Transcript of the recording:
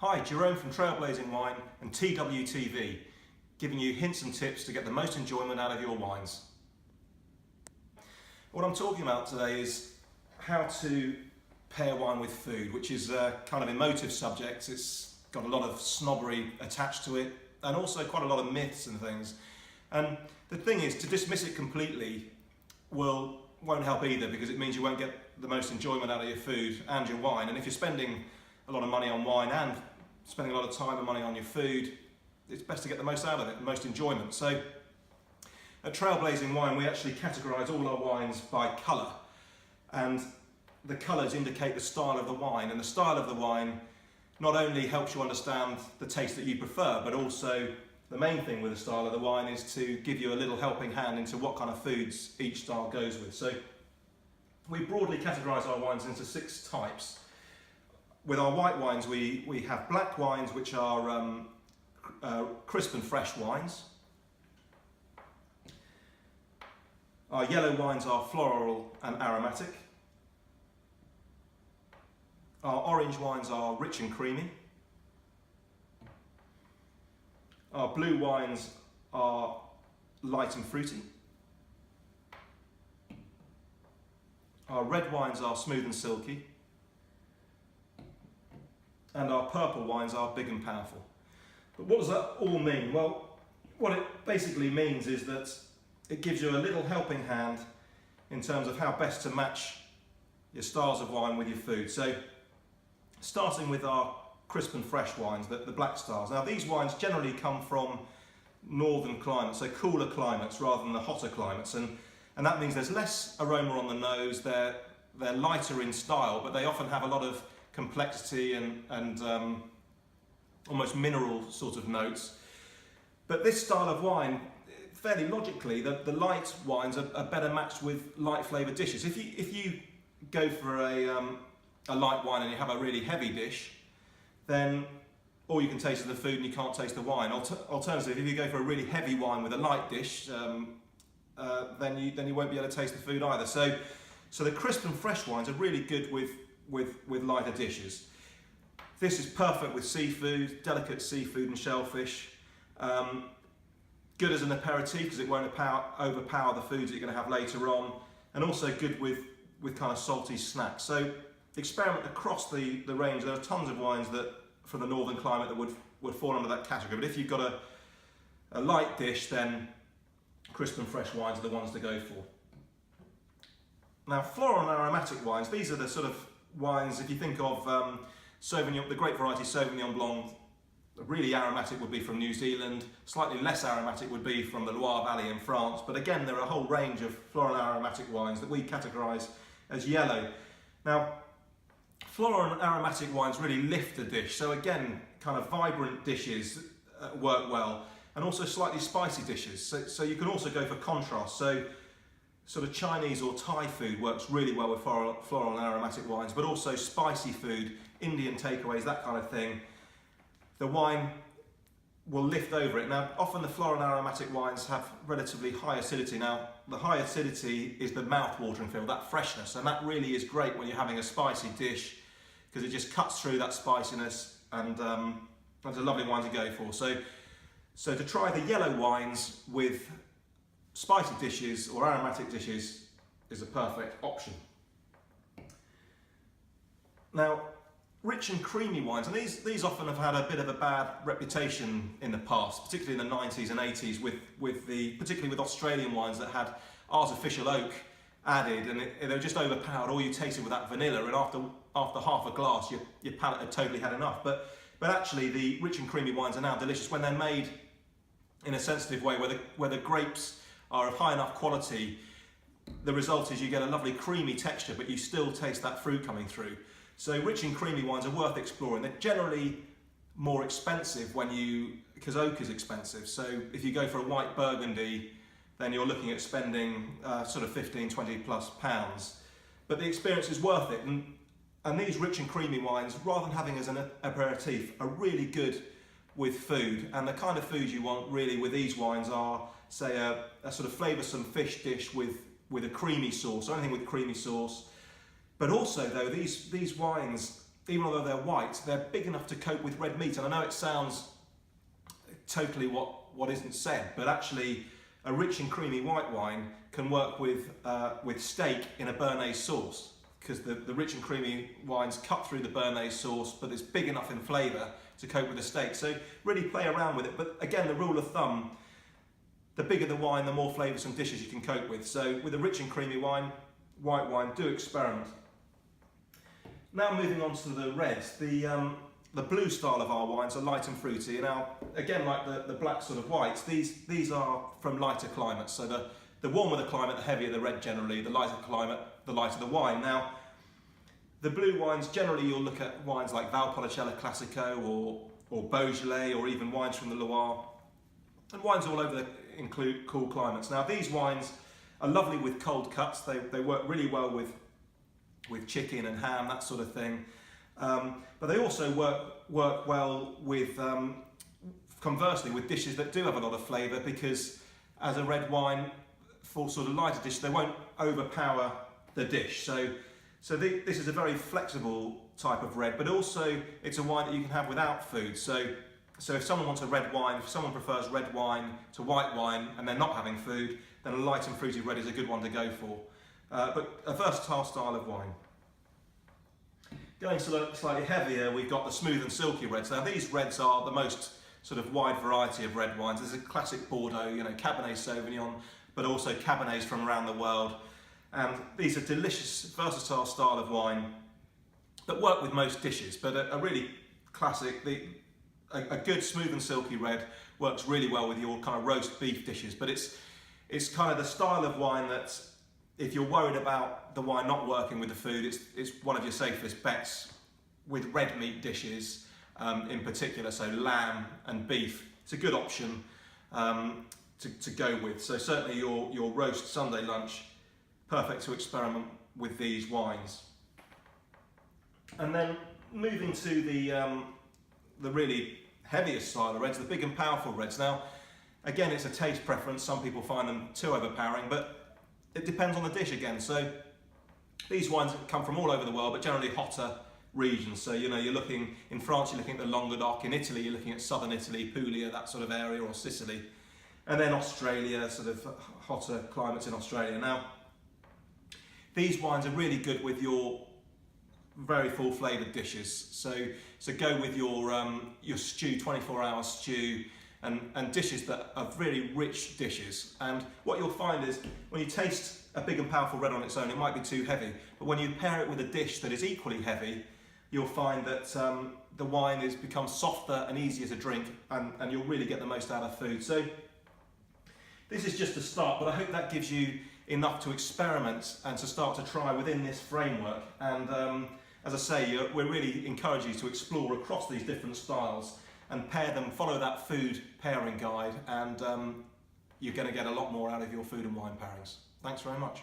Hi, Jerome from Trailblazing Wine and TWTV, giving you hints and tips to get the most enjoyment out of your wines. What I'm talking about today is how to pair wine with food, which is a kind of emotive subject. It's got a lot of snobbery attached to it and also quite a lot of myths and things. And the thing is, to dismiss it completely won't help either, because it means you won't get the most enjoyment out of your food and your wine. And if you're spending a lot of money on wine and spending a lot of time and money on your food, it's best to get the most out of it, the most enjoyment. So at Trailblazing Wine, we actually categorise all our wines by colour, and the colours indicate the style of the wine, and the style of the wine not only helps you understand the taste that you prefer, but also the main thing with the style of the wine is to give you a little helping hand into what kind of foods each style goes with. So we broadly categorise our wines into 6 types. With our white wines, we have black wines, which are crisp and fresh wines. Our yellow wines are floral and aromatic. Our orange wines are rich and creamy. Our blue wines are light and fruity. Our red wines are smooth and silky. And our purple wines are big and powerful. But what does that all mean? Well, what it basically means is that it gives you a little helping hand in terms of how best to match your styles of wine with your food. So, starting with our crisp and fresh wines, the black styles. Now, these wines generally come from northern climates, so cooler climates rather than the hotter climates, and that means there's less aroma on the nose. They're lighter in style, but they often have a lot of complexity and almost mineral sort of notes. But this style of wine, fairly logically, the light wines are better matched with light flavoured dishes. If you go for a light wine and you have a really heavy dish, then all you can taste is the food and you can't taste the wine. Alternatively, if you go for a really heavy wine with a light dish, then you won't be able to taste the food either. So the crisp and fresh wines are really good with lighter dishes. This is perfect with seafood, delicate seafood and shellfish. Good as an aperitif because it won't overpower the foods that you're going to have later on, and also good with kind of salty snacks. So experiment across the range. There are tons of wines that from the northern climate that would fall under that category, but if you've got a light dish, then crisp and fresh wines are the ones to go for. Now, floral and aromatic wines, these are the sort of wines, if you think of Sauvignon, the great variety Sauvignon Blanc, really aromatic would be from New Zealand, slightly less aromatic would be from the Loire Valley in France, but again there are a whole range of floral and aromatic wines that we categorise as yellow. Now, floral and aromatic wines really lift the dish, so again, kind of vibrant dishes work well, and also slightly spicy dishes, so you can also go for contrast. So sort of Chinese or Thai food works really well with floral and aromatic wines, but also spicy food, Indian takeaways, that kind of thing. The wine will lift over it. Now, often the floral and aromatic wines have relatively high acidity. Now, the high acidity is the mouth-watering feel, that freshness, and that really is great when you're having a spicy dish because it just cuts through that spiciness, and that's a lovely wine to go for. So to try the yellow wines with spicy dishes or aromatic dishes is a perfect option. Now, rich and creamy wines, and these often have had a bit of a bad reputation in the past, particularly in the 90s and 80s, particularly with Australian wines that had artificial oak added, and they were just overpowered. All you tasted with that vanilla, and after half a glass, your palate had totally had enough. But actually, the rich and creamy wines are now delicious when they're made in a sensitive way, where the grapes are of high enough quality. The result is you get a lovely creamy texture, but you still taste that fruit coming through. So rich and creamy wines are worth exploring. They're generally more expensive because oak is expensive. So if you go for a white Burgundy, then you're looking at spending sort of 15, 20 plus pounds. But the experience is worth it. And these rich and creamy wines, rather than having as an aperitif, are really good with food. And the kind of food you want really with these wines are, say, a sort of flavoursome fish dish with a creamy sauce, or anything with creamy sauce. But also, though, these wines even although they're white, they're big enough to cope with red meat. And I know it sounds totally what isn't said, but actually a rich and creamy white wine can work with steak in a béarnaise sauce, because the rich and creamy wines cut through the béarnaise sauce, but it's big enough in flavour to cope with the steak. So really play around with it. But again, the rule of thumb, the bigger the wine, the more flavours and dishes you can cope with. So with a rich and creamy wine, white wine, do experiment. Now moving on to the reds, the blue style of our wines are light and fruity. Now again, like the black sort of whites, these are from lighter climates. So the warmer the climate, the heavier the red generally. The lighter climate, the lighter the wine. Now the blue wines, generally you'll look at wines like Valpolicella Classico or Beaujolais, or even wines from the Loire, and wines all over include cool climates. Now these wines are lovely with cold cuts. They work really well with chicken and ham, that sort of thing. But they also work well with, conversely, with dishes that do have a lot of flavour, because as a red wine, for sort of lighter dish, they won't overpower the dish. So this is a very flexible type of red, but also it's a wine that you can have without food. So if someone wants a red wine, if someone prefers red wine to white wine and they're not having food, then a light and fruity red is a good one to go for. But a versatile style of wine. Going slightly heavier, we've got the smooth and silky reds. Now these reds are the most sort of wide variety of red wines. There's a classic Bordeaux, Cabernet Sauvignon, but also Cabernets from around the world. And these are delicious, versatile style of wine that work with most dishes, but a really classic, a good smooth and silky red works really well with your kind of roast beef dishes. But it's kind of the style of wine that, if you're worried about the wine not working with the food, it's one of your safest bets with red meat dishes in particular, so lamb and beef. It's a good option to go with. So certainly your roast Sunday lunch, perfect to experiment with these wines. And then moving to the really heaviest style of reds, the big and powerful reds. Now, again, it's a taste preference. Some people find them too overpowering, but it depends on the dish again. So these wines come from all over the world, but generally hotter regions. So you're looking in France, you're looking at the Languedoc. In Italy, you're looking at southern Italy, Puglia, that sort of area, or Sicily. And then Australia, sort of hotter climates in Australia. Now, these wines are really good with your very full flavoured dishes. So go with your stew, 24-hour stew, and dishes that are really rich dishes. And what you'll find is, when you taste a big and powerful red on its own, it might be too heavy. But when you pair it with a dish that is equally heavy, you'll find that the wine becomes softer and easier to drink, and you'll really get the most out of food. So this is just a start, but I hope that gives you enough to experiment and to start to try within this framework. And as I say, we really encourage you to explore across these different styles and pair them, follow that food pairing guide, and you're going to get a lot more out of your food and wine pairings. Thanks very much.